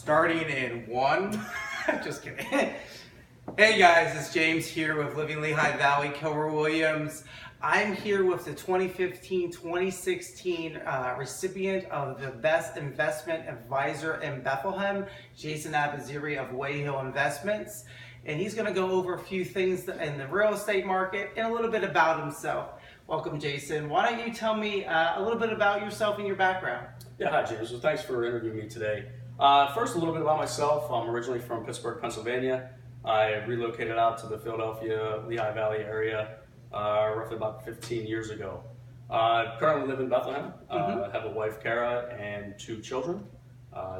Starting in one. Just kidding. Hey guys, it's James here with Living Lehigh Valley, Keller Williams. I'm here with the 2015-2016 recipient of the Best Investment Advisor in Bethlehem, Jason Abaziri of Wayhill Investments. And he's going to go over a few things in the real estate market and a little bit about himself. Welcome, Jason. Why don't you tell me a little bit about yourself and your background? Yeah, hi James. Well, thanks for interviewing me today. First, a little bit about myself. I'm originally from Pittsburgh, Pennsylvania. I relocated out to the Philadelphia, Lehigh Valley area roughly about 15 years ago. Currently live in Bethlehem. I have a wife, Kara, and two children,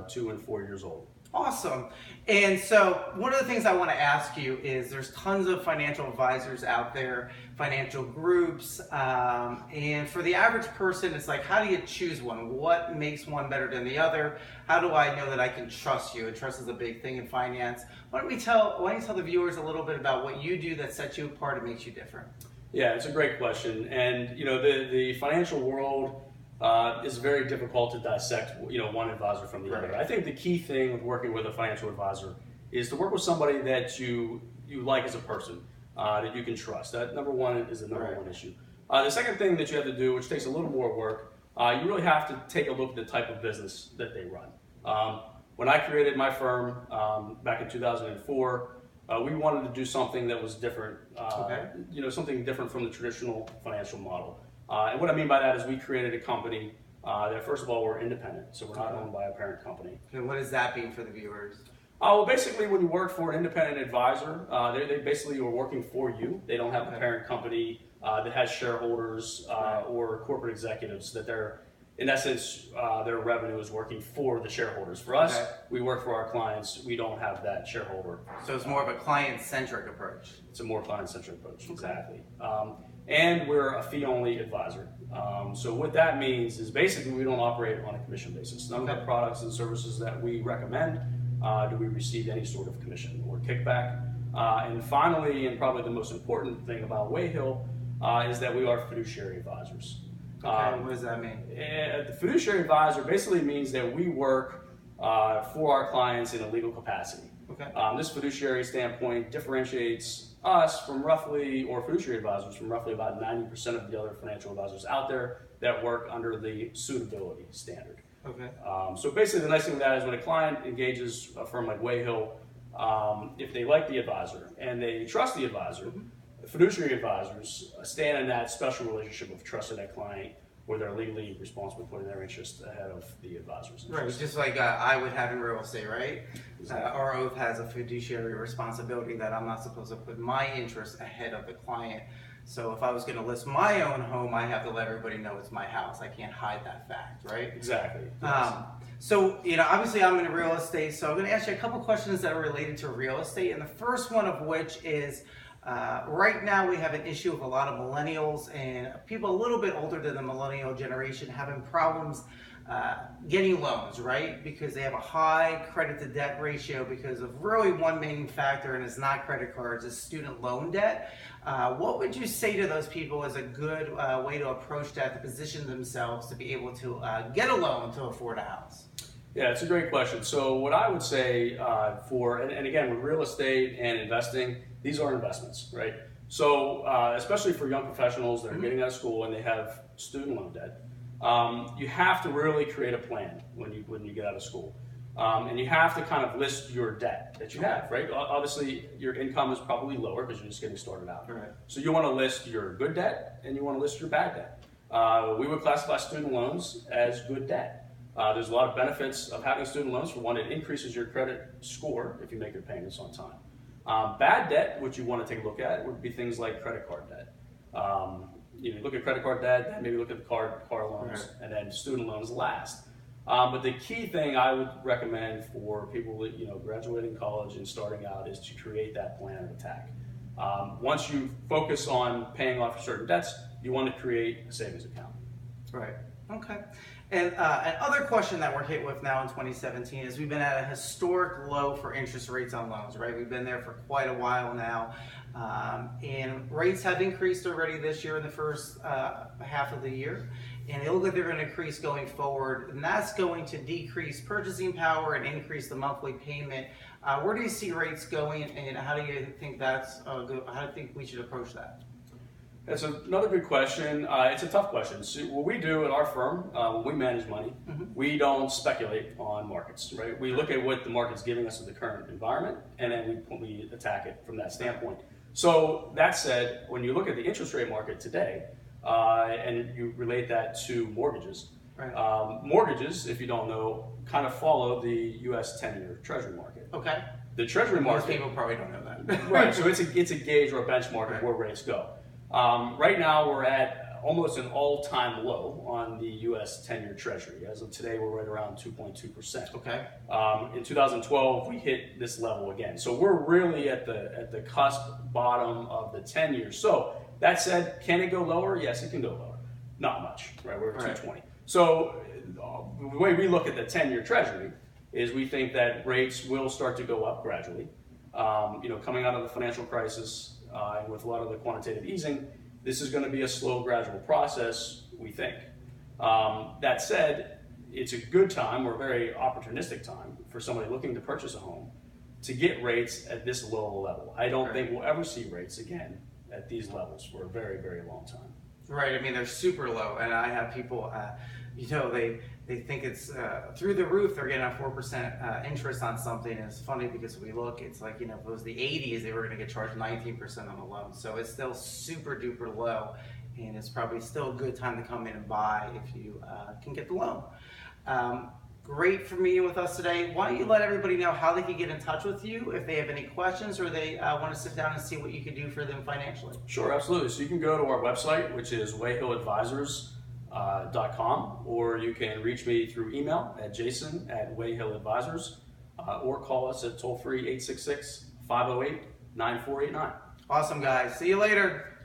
2 and 4 years old. Awesome. And so one of the things I want to ask you is there's tons of financial advisors out there, financial groups, and for the average person, it's like, how do you choose one? What makes one better than the other? How do I know that I can trust you? And trust is a big thing in finance. Why don't you tell the viewers a little bit about what you do that sets you apart and makes you different? Yeah, it's a great question. And you know, the financial world is very difficult to dissect, one advisor from the other. I think the key thing with working with a financial advisor is to work with somebody that you like as a person, that you can trust. That number one is the number one issue. The second thing that you have to do, which takes a little more work, you really have to take a look at the type of business that they run. When I created my firm back in 2004, we wanted to do something that was different, something different from the traditional financial model. And what I mean by that is we created a company that, first of all, we're independent, so we're not owned by a parent company. And what does that mean for the viewers? Well, basically, when you work for an independent advisor, they basically are working for you. They don't have a parent company that has shareholders or corporate executives that they're, in essence, their revenue is working for the shareholders. For us, we work for our clients. We don't have that shareholder. So it's more of a client-centric approach. It's a more client-centric approach, exactly. And we're a fee-only advisor. So what that means is basically we don't operate on a commission basis. None of the products and services that we recommend do we receive any sort of commission or kickback. And finally, and probably the most important thing about Wayhill, is that we are fiduciary advisors. What does that mean? The fiduciary advisor basically means that we work for our clients in a legal capacity. This fiduciary standpoint differentiates us from fiduciary advisors from roughly about 90% of the other financial advisors out there that work under the suitability standard. So basically the nice thing with that is when a client engages a firm like Wayhill, if they like the advisor and they trust the advisor, fiduciary advisors stand in that special relationship of trust to that client where they're legally responsible for putting their interest ahead of the advisor's interest. Right, just like I would have in real estate, right? Our oath has a fiduciary responsibility that I'm not supposed to put my interest ahead of the client. So if I was going to list my own home, I have to let everybody know it's my house. I can't hide that fact, right? Exactly. So, obviously I'm in real estate, so I'm going to ask you a couple questions that are related to real estate. And the first one of which is, right now we have an issue of a lot of millennials and people a little bit older than the millennial generation having problems getting loans, right? Because they have a high credit to debt ratio because of really one main factor, and it's not credit cards, it's student loan debt. What would you say to those people as a good way to approach that, to position themselves to be able to get a loan to afford a house? Yeah, it's a great question. So what I would say and again, with real estate and investing, these are investments, right? So especially for young professionals that are getting out of school and they have student loan debt, you have to really create a plan when you get out of school. And you have to kind of list your debt that you have, right? Obviously, your income is probably lower because you're just getting started out. So you want to list your good debt and you want to list your bad debt. We would classify student loans as good debt. There's a lot of benefits of having student loans. For one, it increases your credit score if you make your payments on time. Bad debt, which you want to take a look at, would be things like credit card debt. Look at credit card debt, then maybe look at the car loans, and then student loans last. But the key thing I would recommend for people graduating college and starting out is to create that plan of attack. Once you focus on paying off certain debts, you want to create a savings account. Right. Okay. And another question that we're hit with now in 2017 is we've been at a historic low for interest rates on loans, right? We've been there for quite a while now. And rates have increased already this year in the first half of the year. and they look like they're going to increase going forward, and that's going to decrease purchasing power and increase the monthly payment. Where do you see rates going, and how do you think how do you think we should approach that? That's another good question. It's a tough question. So what we do at our firm, when we manage money, we don't speculate on markets, right? We look at what the market's giving us in the current environment, and then we attack it from that standpoint. So that said, when you look at the interest rate market today, and you relate that to mortgages, Right. Mortgages, if you don't know, kind of follow the U.S. 10-year Treasury market. Okay. The Treasury Most market, people probably don't know that. right? So it's a gauge or a benchmark Right. of where rates go. Right now, we're at almost an all-time low on the U.S. 10-year Treasury. As of today, we're right around 2.2%. Okay. In 2012, we hit this level again. So we're really at the cusp bottom of the 10 years. So that said, can it go lower? Yes, it can go lower. Not much, right? We're at 220. So the way we look at the 10-year Treasury is we think that rates will start to go up gradually. Coming out of the financial crisis and with a lot of the quantitative easing, this is going to be a slow, gradual process, we think. That said, it's a good time, or a very opportunistic time, for somebody looking to purchase a home to get rates at this low level. I don't think we'll ever see rates again at these levels for a very, very long time. Right. I mean, they're super low, and I have people, they think it's through the roof. They're getting a 4% interest on something. And it's funny because we look, it's like, if it was the 80s, they were going to get charged 19% on the loan. So it's still super duper low, and it's probably still a good time to come in and buy if you can get the loan. Great for meeting with us today. Why don't you let everybody know how they can get in touch with you if they have any questions, or they want to sit down and see what you can do for them financially? Sure, absolutely. So you can go to our website, which is wayhilladvisors.com, or you can reach me through email at jason@wayhilladvisors, or call us at toll-free 866-508-9489. Awesome, guys. See you later.